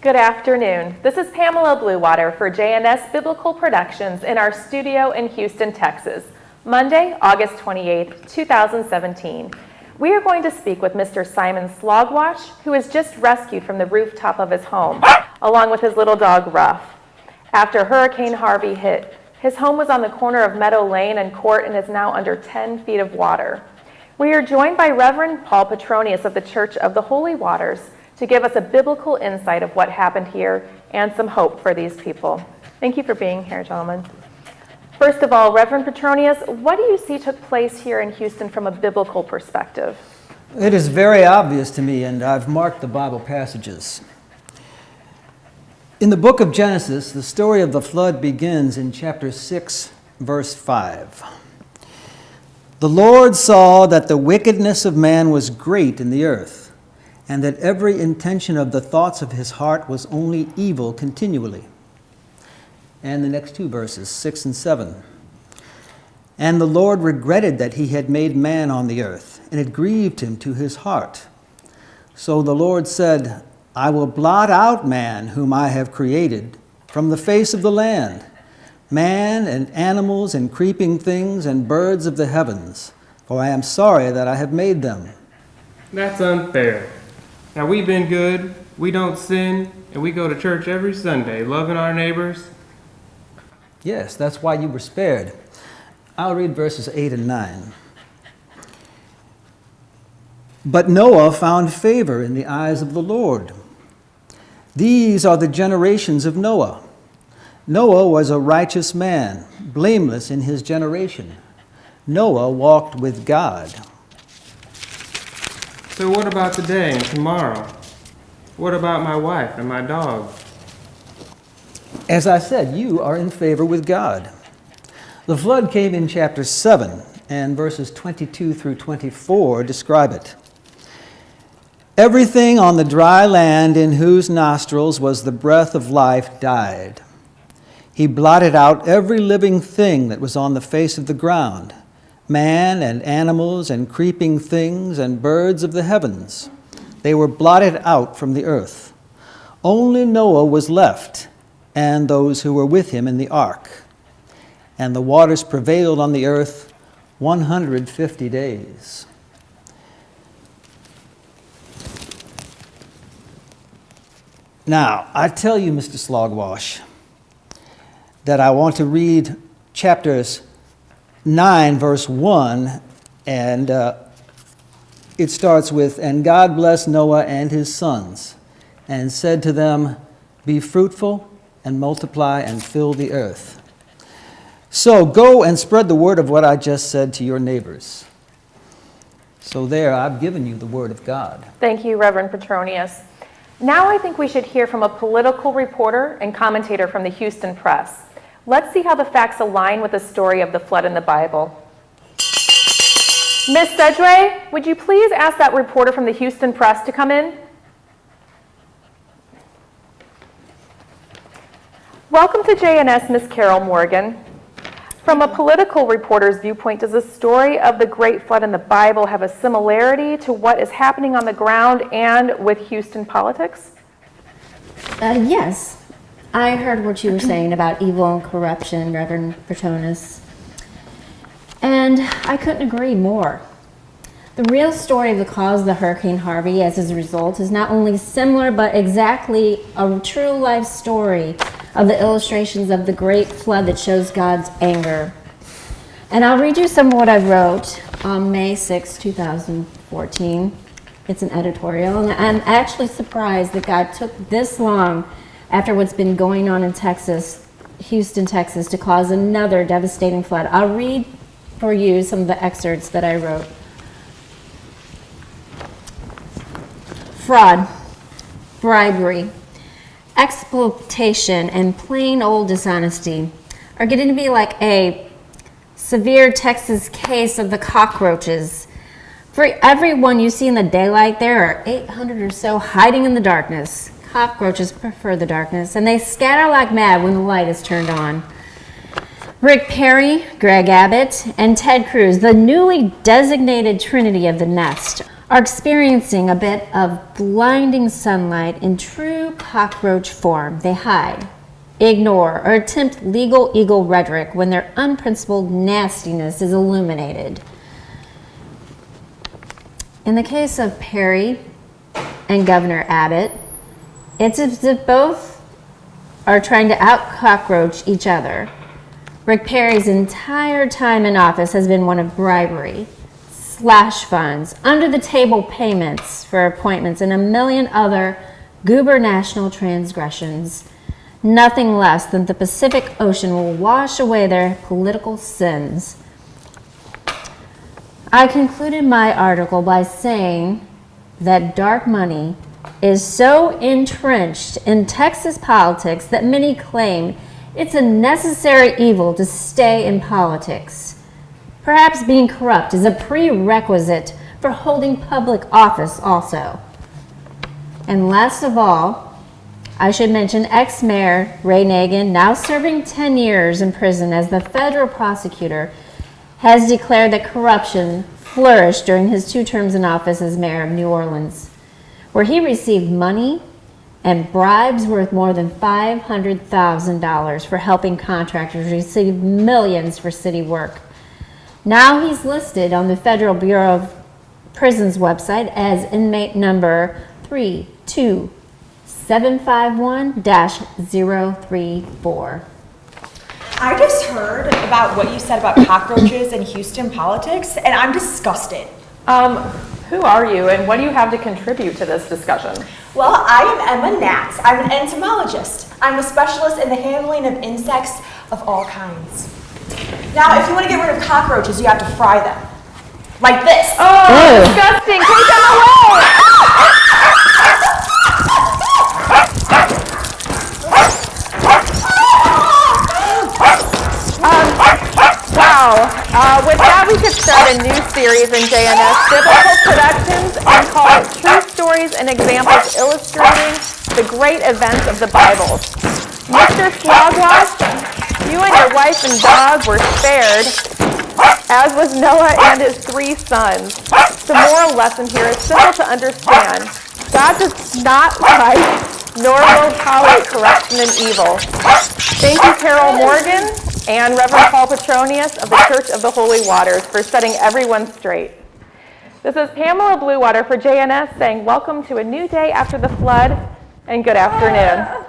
Good afternoon. This is Pamela Bluewater for JNS Biblical Productions in our studio in Houston, Texas. Monday, August 28th, 2017. We are going to speak with Mr. Simon Slogwash, who was just rescued from the rooftop of his home, along with his little dog, Ruff. After Hurricane Harvey hit, his home was on the corner of Meadow Lane and Court and is now under 10 feet of water. We are joined by Reverend Paul Petronius of the Church of the Holy Waters to give us a biblical insight of what happened here and some hope for these people. Thank you for being here, gentlemen. First of all, Reverend Petronius, what do you see took place here in Houston from a biblical perspective? It is very obvious to me, and I've marked the Bible passages. In the book of Genesis, the story of the flood begins in chapter 6, verse 5. The Lord saw that the wickedness of man was great in the earth, and that every intention of the thoughts of his heart was only evil continually. And the next two verses, 6 and 7. And the Lord regretted that he had made man on the earth, and it grieved him to his heart. So the Lord said, I will blot out man whom I have created from the face of the land, man and animals and creeping things and birds of the heavens, for I am sorry that I have made them. That's unfair. Now we've been good, we don't sin, and we go to church every Sunday, loving our neighbors. Yes, that's why you were spared. I'll read verses 8 and 9. But Noah found favor in the eyes of the Lord. These are the generations of Noah. Noah was a righteous man, blameless in his generation. Noah walked with God. So what about today and tomorrow? What about my wife and my dog? As I said, you are in favor with God. The flood came in chapter 7, and verses 22 through 24 describe it. Everything on the dry land in whose nostrils was the breath of life died. He blotted out every living thing that was on the face of the ground, man and animals and creeping things and birds of the heavens. They were blotted out from the earth. Only Noah was left, and those who were with him in the ark. And the waters prevailed on the earth 150 days. Now, I tell you, Mr. Slogwash, that I want to read chapters 9, verse 1, and it starts with, And God blessed Noah and his sons, and said to them, Be fruitful, and multiply, and fill the earth. So go and spread the word of what I just said to your neighbors. So there, I've given you the word of God. Thank you, Reverend Petronius. Now I think we should hear from a political reporter and commentator from the Houston Press. Let's see how the facts align with the story of the flood in the Bible. Ms. Sedgway, would you please ask that reporter from the Houston Press to come in? Welcome to JNS, Ms. Carol Morgan. From a political reporter's viewpoint, does the story of the Great Flood in the Bible have a similarity to what is happening on the ground and with Houston politics? Yes. I heard what you were saying about evil and corruption, Reverend Petronius. And I couldn't agree more. The real story of the cause of the Hurricane Harvey as a result is not only similar, but exactly a true life story of the illustrations of the great flood that shows God's anger. And I'll read you some of what I wrote on May 6, 2014. It's an editorial, and I'm actually surprised that God took this long after what's been going on in Texas, Houston, Texas, to cause another devastating flood. I'll read for you some of the excerpts that I wrote. Fraud, bribery, exploitation, and plain old dishonesty are getting to be like a severe Texas case of the cockroaches. For every one you see in the daylight, there are 800 or so hiding in the darkness. Cockroaches prefer the darkness, and they scatter like mad when the light is turned on. Rick Perry, Greg Abbott, and Ted Cruz, the newly designated trinity of the nest, are experiencing a bit of blinding sunlight in true cockroach form. They hide, ignore, or attempt legal eagle rhetoric when their unprincipled nastiness is illuminated. In the case of Perry and Governor Abbott, it's as if both are trying to out-cockroach each other. Rick Perry's entire time in office has been one of bribery, slash funds, under-the-table payments for appointments, and a million other gubernational transgressions. Nothing less than the Pacific Ocean will wash away their political sins. I concluded my article by saying that dark money is so entrenched in Texas politics that many claim it's a necessary evil to stay in politics. Perhaps being corrupt is a prerequisite for holding public office also. And last of all, I should mention ex-mayor Ray Nagin, now serving 10 years in prison as the federal prosecutor, has declared that corruption flourished during his 2 terms in office as mayor of New Orleans, where he received money and bribes worth more than $500,000 for helping contractors receive millions for city work. Now he's listed on the Federal Bureau of Prisons website as inmate number 32751-034. I just heard about what you said about cockroaches in Houston politics, and I'm disgusted. Who are you and what do you have to contribute to this discussion? Well, I am Emma Natz. I'm an entomologist. I'm a specialist in the handling of insects of all kinds. Now, if you want to get rid of cockroaches, you have to fry them. Like this. Oh, disgusting! Take them away! Wow. With that, we could start a new series in JNS Biblical Productions and call it True Stories and Examples Illustrating the Great Events of the Bible. Mr. Slogwash, you and your wife and dog were spared, as was Noah and his 3 sons. The moral lesson here is simple to understand. God does not like nor will tolerate corruption and evil. Thank you, Carol Morgan and Reverend Paul Petronius of the Church of the Holy Waters for setting everyone straight. This is Pamela Bluewater for JNS saying welcome to a new day after the flood and good afternoon.